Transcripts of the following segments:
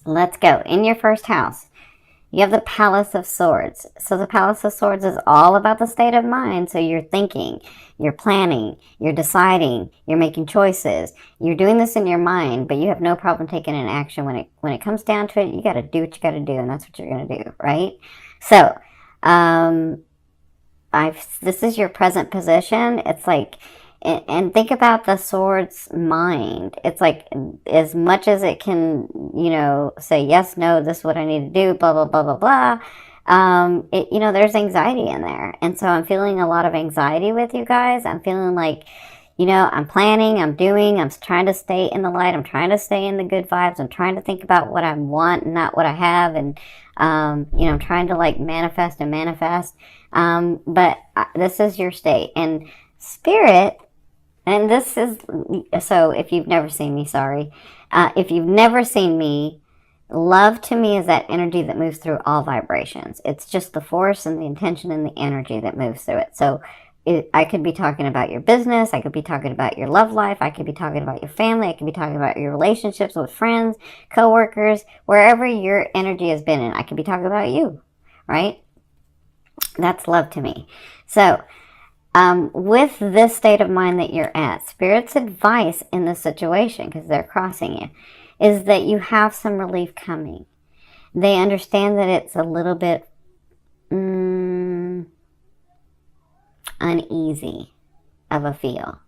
Let's go. In your first house, you have the Palace of Swords. So the Palace of Swords is all about the state of mind. So you're thinking, you're planning, you're deciding, you're making choices. You're doing this in your mind, but you have no problem taking an action. When it comes down to it, you got to do what you got to do, and that's what you're going to do, right? So, this is your present position. It's like, and think about the sword's mind. It's like, as much as it can, say yes, no, this is what I need to do, blah, blah, blah, blah, blah. There's anxiety in there. And so I'm feeling a lot of anxiety with you guys. I'm feeling like, I'm planning, I'm doing, I'm trying to stay in the light. I'm trying to stay in the good vibes. I'm trying to think about what I want and not what I have. And, I'm trying to like manifest and manifest. But this is your state. And Spirit, and this is, so if you've never seen me, sorry. If you've never seen me, love to me is that energy that moves through all vibrations. It's just the force and the intention and the energy that moves through it. So I could be talking about your business. I could be talking about your love life. I could be talking about your family. I could be talking about your relationships with friends, coworkers, wherever your energy has been in. I could be talking about you, right? That's love to me. So, with this state of mind that you're at, Spirit's advice in this situation, because they're crossing you, is that you have some relief coming. They understand that it's a little bit uneasy of a feel.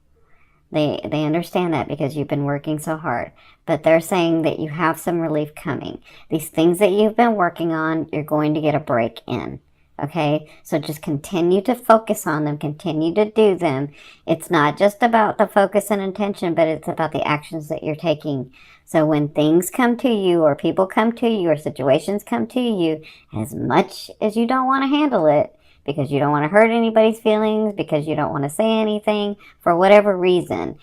They understand that because you've been working so hard. But they're saying that you have some relief coming. These things that you've been working on, you're going to get a break in. Okay, so just continue to focus on them, continue to do them. It's not just about the focus and intention, but it's about the actions that you're taking. So when things come to you, or people come to you, or situations come to you, as much as you don't want to handle it, because you don't want to hurt anybody's feelings, because you don't want to say anything, for whatever reason,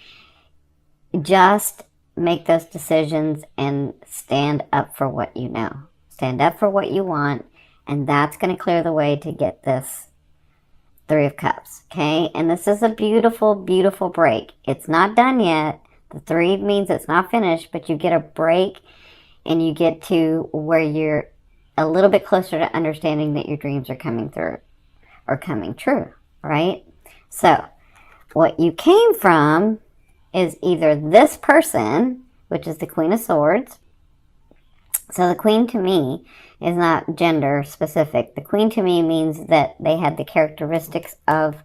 just make those decisions and stand up for what you know. Stand up for what you want. And that's going to clear the way to get this Three of Cups, okay? And this is a beautiful, beautiful break. It's not done yet. The 3 means it's not finished, but you get a break and you get to where you're a little bit closer to understanding that your dreams are coming through or coming true, right? So, what you came from is either this person, which is the Queen of Swords. So the Queen to me is not gender specific. The Queen to me means that they had the characteristics of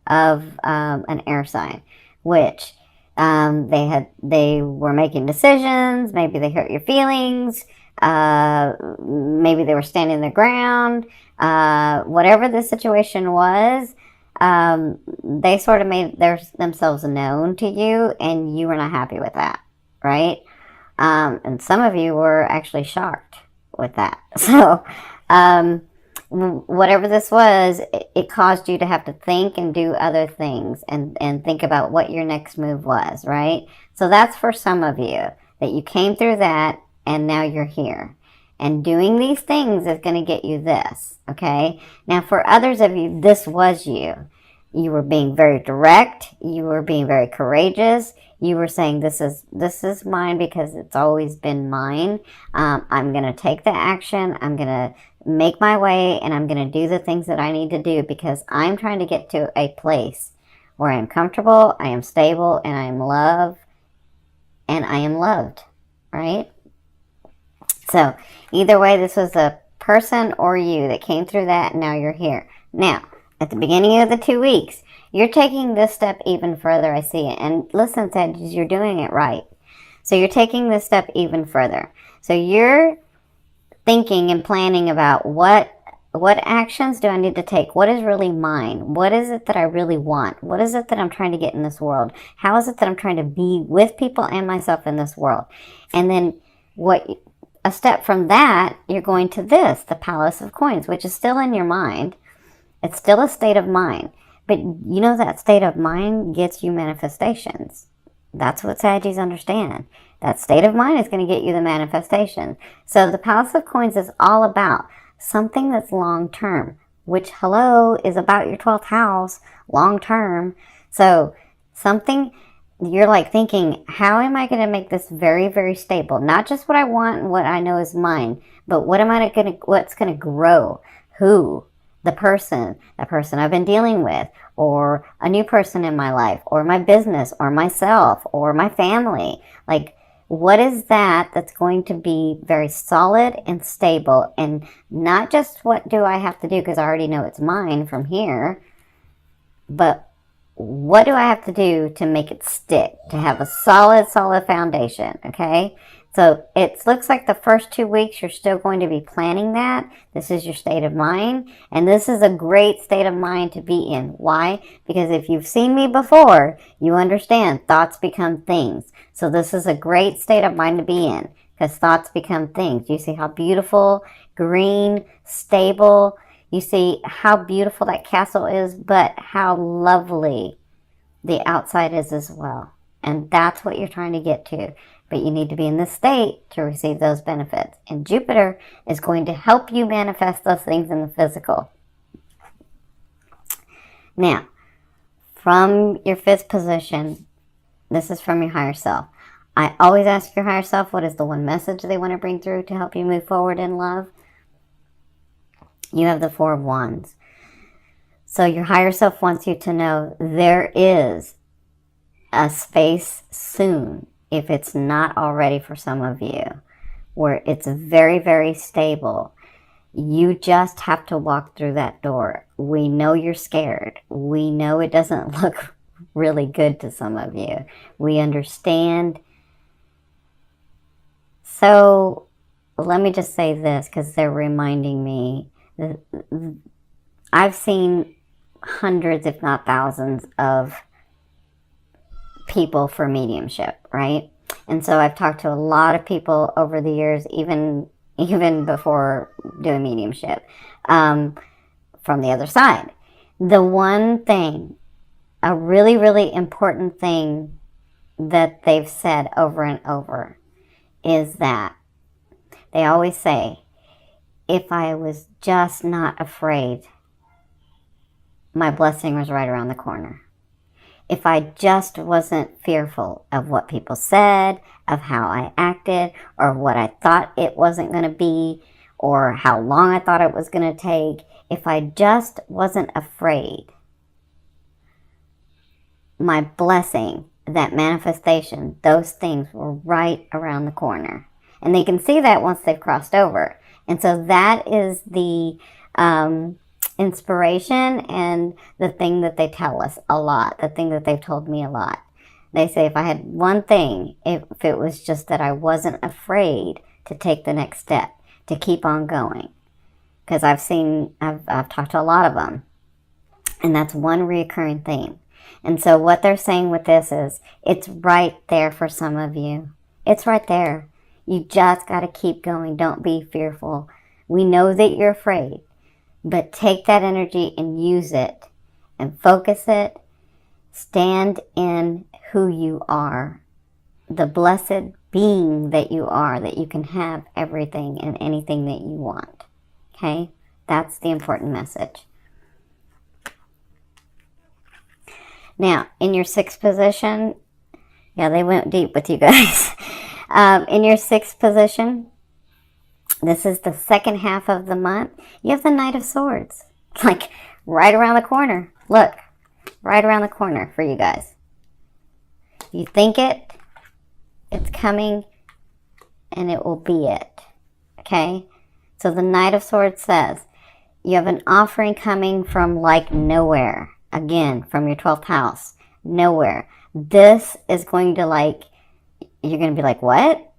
an air sign, which they were making decisions. Maybe they hurt your feelings. Maybe they were standing their ground. Whatever the situation was, they sort of made themselves known to you, and you were not happy with that, right? And some of you were actually shocked with that. So, whatever this was, it caused you to have to think and do other things and think about what your next move was, right? So that's for some of you, that you came through that and now you're here. And doing these things is going to get you this, okay? Now, for others of you, this was you. You were being very direct. You were being very courageous. You were saying, this is mine because it's always been mine. I'm going to take the action. I'm going to make my way, and I'm going to do the things that I need to do because I'm trying to get to a place where I am comfortable, I am stable, and I am loved, and I am loved, right? So either way, this was a person or you that came through that, and now you're here. Now, at the beginning of the 2 weeks, you're taking this step even further. I see it. And listen, Sagittarius, you're doing it right. So you're taking this step even further. So you're thinking and planning about what actions do I need to take? What is really mine? What is it that I really want? What is it that I'm trying to get in this world? How is it that I'm trying to be with people and myself in this world? And then a step from that, you're going to this, the Palace of Coins, which is still in your mind. It's still a state of mind. But you know that state of mind gets you manifestations. That's what Sagittarius understand. That state of mind is going to get you the manifestation. So the Palace of Coins is all about something that's long-term, which, hello, is about your 12th house, long-term. So something you're like thinking, how am I going to make this very, very stable? Not just what I want and what I know is mine, but what's going to grow? Who? The person I've been dealing with, or a new person in my life, or my business, or myself, or my family. Like, what is that that's going to be very solid and stable, and not just what do I have to do because I already know it's mine from here, but what do I have to do to make it stick, to have a solid foundation, okay? So it looks like the first 2 weeks you're still going to be planning that. This is your state of mind, and this is a great state of mind to be in. Why? Because if you've seen me before, you understand thoughts become things. So this is a great state of mind to be in, because thoughts become things. You see how beautiful, green, stable. You see how beautiful that castle is, but how lovely the outside is as well. And that's what you're trying to get to. But you need to be in this state to receive those benefits. And Jupiter is going to help you manifest those things in the physical. Now, from your 5th position, this is from your higher self. I always ask your higher self, what is the one message they want to bring through to help you move forward in love? You have the 4 of Wands. So your higher self wants you to know there is a space soon, if it's not already for some of you, where it's very, very stable. You just have to walk through that door. We know you're scared. We know it doesn't look really good to some of you. We understand. So let me just say this, because they're reminding me. I've seen hundreds, if not thousands, of people for mediumship, right? And so I've talked to a lot of people over the years, even before doing mediumship, from the other side. The one thing, a really, really important thing that they've said over and over is that they always say, if I was just not afraid, my blessing was right around the corner. If I just wasn't fearful of what people said, of how I acted, or what I thought it wasn't going to be, or how long I thought it was going to take, if I just wasn't afraid, my blessing, that manifestation, those things were right around the corner. And they can see that once they've crossed over. And so that is the inspiration and the thing that they tell us a lot, the thing that they've told me a lot. They say if I had one thing, if it was just that I wasn't afraid to take the next step, to keep on going. Because I've talked to a lot of them. And that's one reoccurring theme. And so what they're saying with this is, it's right there for some of you. It's right there. You just got to keep going. Don't be fearful. We know that you're afraid, but take that energy and use it and focus it. Stand in who you are, the blessed being that you are, that you can have everything and anything that you want. Okay? That's the important message. Now, in your 6th position, yeah, they went deep with you guys. In your 6th position, this is the second half of the month. You have the Knight of Swords, like right around the corner. Look, right around the corner for you guys. You think it's coming, and it will be it. Okay? So the Knight of Swords says, you have an offering coming from like nowhere. Again, from your 12th house. Nowhere. This is going to you're going to be like, what?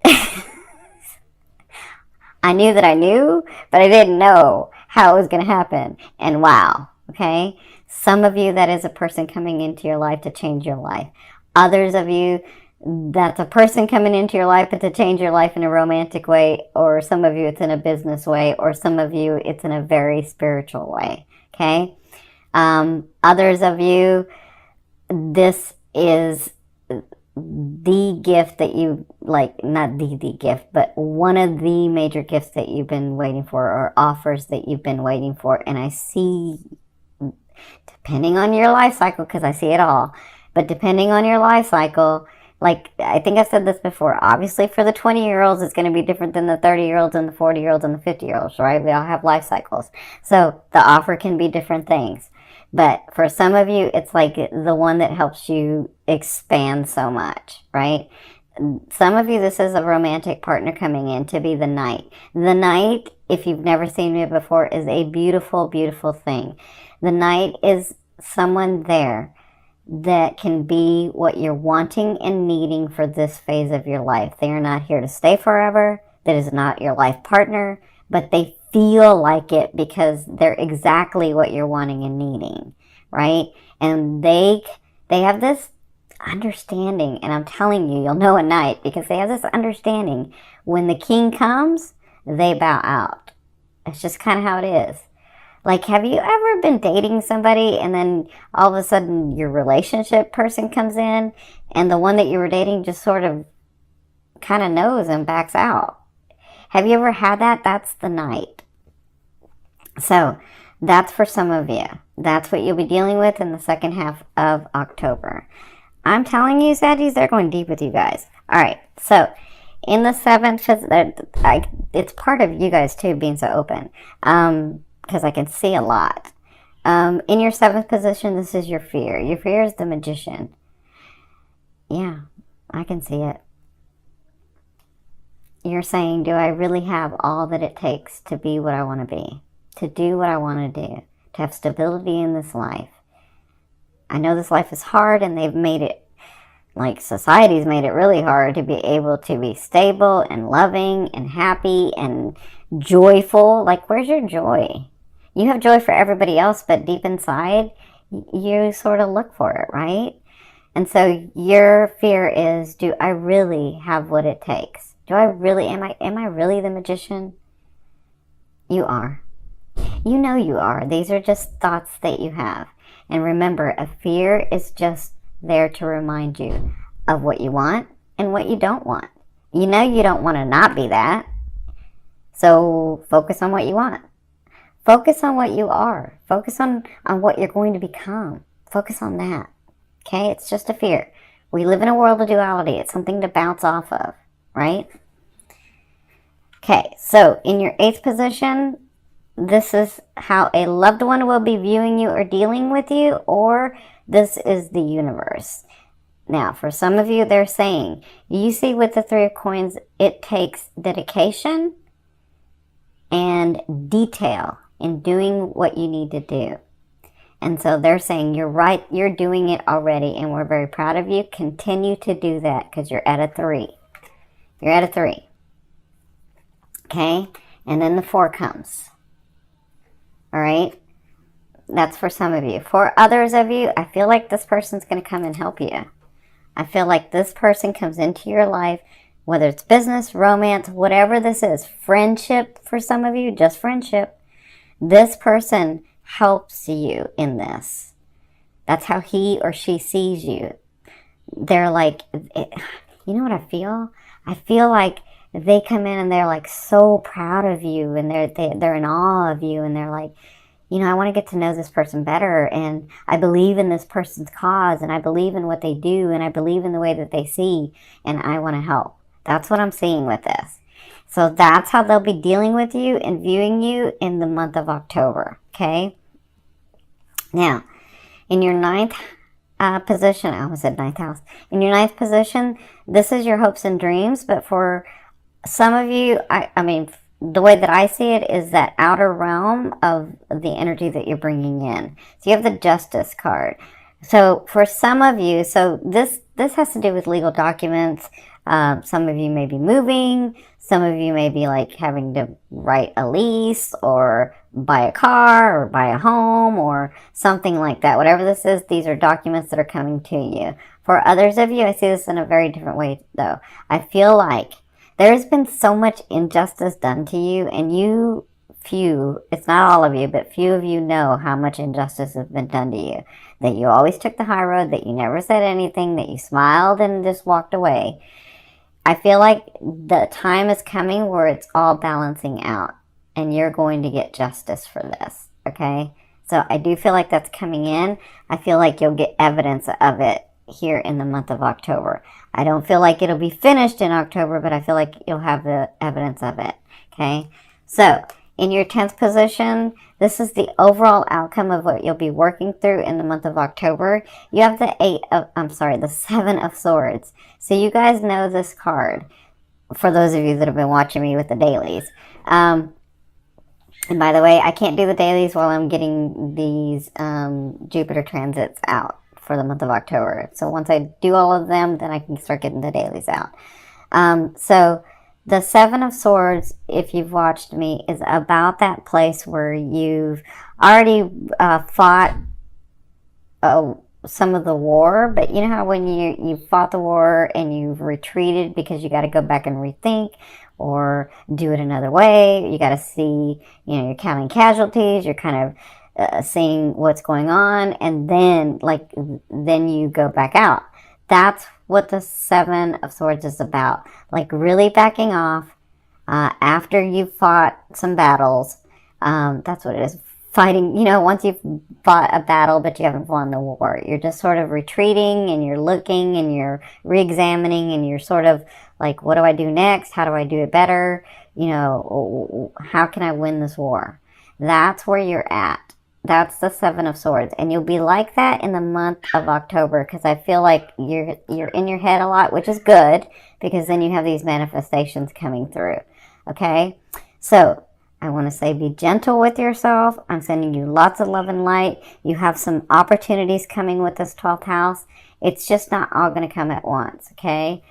I knew that I knew, but I didn't know how it was going to happen. And wow, okay? Some of you, that is a person coming into your life to change your life. Others of you, that's a person coming into your life but to change your life in a romantic way, or some of you it's in a business way, or some of you it's in a very spiritual way, okay? Others of you, this is the gift that you, not the gift, but one of the major gifts that you've been waiting for, or offers that you've been waiting for. And I see, depending on your life cycle, because I see it all, But depending on your life cycle, like I think I've said this before, obviously for the 20-year-olds, it's going to be different than the 30-year-olds and the 40-year-olds and the 50-year-olds, right? We all have life cycles. So the offer can be different things. But for some of you, it's like the one that helps you expand so much, right? Some of you, this is a romantic partner coming in to be the knight. The knight, if you've never seen it before, is a beautiful, beautiful thing. The knight is someone there that can be what you're wanting and needing for this phase of your life. They are not here to stay forever. That is not your life partner, but they feel like it because they're exactly what you're wanting and needing, right? And they have this understanding, and I'm telling you, you'll know at night, because they have this understanding. When the king comes, they bow out. It's just kind of how it is. Like, have you ever been dating somebody and then all of a sudden your relationship person comes in and the one that you were dating just sort of kind of knows and backs out? Have you ever had that? That's the knight. So that's for some of you. That's what you'll be dealing with in the second half of October. I'm telling you, Saggies, they're going deep with you guys. All right, so in the 7th, it's part of you guys too being so open, because I can see a lot. In your 7th position, this is your fear. Your fear is the Magician. Yeah, I can see it. You're saying, do I really have all that it takes to be what I want to be? To do what I want to do? To have stability in this life? I know this life is hard, and they've made it, like society's made it really hard to be able to be stable and loving and happy and joyful. Like, where's your joy? You have joy for everybody else, but deep inside, you sort of look for it, right? And so your fear is, do I really have what it takes? Do I really, am I really the Magician? You are. You know you are. These are just thoughts that you have. And remember, a fear is just there to remind you of what you want and what you don't want. You know you don't want to not be that. So focus on what you want. Focus on what you are. Focus on what you're going to become. Focus on that. Okay? It's just a fear. We live in a world of duality. It's something to bounce off of, right? Okay, so in your 8th position, this is how a loved one will be viewing you or dealing with you, or this is the universe. Now, for some of you, they're saying, you see with the 3 of coins, it takes dedication and detail in doing what you need to do. And so they're saying, you're right, you're doing it already, and we're very proud of you. Continue to do that, because you're at a 3. You're at a 3. Okay? And then the 4 comes. All right? That's for some of you. For others of you, I feel like this person's going to come and help you. I feel like this person comes into your life, whether it's business, romance, whatever this is, friendship for some of you, just friendship. This person helps you in this. That's how he or she sees you. They're like, you know what I feel? I feel like they come in and they're like so proud of you, and they're in awe of you, and they're like, you know, I want to get to know this person better, and I believe in this person's cause, and I believe in what they do, and I believe in the way that they see, and I want to help. That's what I'm seeing with this. So that's how they'll be dealing with you and viewing you in the month of October, okay? Now, in your 9th position, I almost said 9th house. In your 9th position, this is your hopes and dreams, but for some of you, I mean, the way that I see it is that outer realm of the energy that you're bringing in. So you have the Justice card. So for some of you, so this has to do with legal documents. Some of you may be moving. Some of you may be like having to write a lease or buy a car or buy a home or something like that. Whatever this is, these are documents that are coming to you. For others of you, I see this in a very different way though. I feel like there's been so much injustice done to you, and it's not all of you, but few of you know how much injustice has been done to you. That you always took the high road, that you never said anything, that you smiled and just walked away. I feel like the time is coming where it's all balancing out, and you're going to get justice for this, okay? So I do feel like that's coming in. I feel like you'll get evidence of it here in the month of October. I don't feel like it'll be finished in October, but I feel like you'll have the evidence of it. Okay, so in your 10th position, this is the overall outcome of what you'll be working through in the month of October. You have the 7 of Swords. So you guys know this card, for those of you that have been watching me with the dailies. And by the way, I can't do the dailies while I'm getting these Jupiter transits out for the month of October. So once I do all of them, then I can start getting the dailies out. So the 7 of Swords, if you've watched me, is about that place where you've already fought some of the war, but you know how when you fought the war and you've retreated because you got to go back and rethink or do it another way. You got to see, you're counting casualties, you're kind of seeing what's going on, and then you go back out. That's what the 7 of Swords is about. Like really backing off after you've fought some battles. That's what it is. Fighting, once you've fought a battle but you haven't won the war. You're just sort of retreating and you're looking and you're re-examining and you're sort of like, what do I do next? How do I do it better? How can I win this war? That's where you're at. That's the 7 of Swords. And you'll be like that in the month of October because I feel like you're in your head a lot, which is good because then you have these manifestations coming through. Okay? So I want to say be gentle with yourself. I'm sending you lots of love and light. You have some opportunities coming with this 12th house. It's just not all going to come at once. Okay?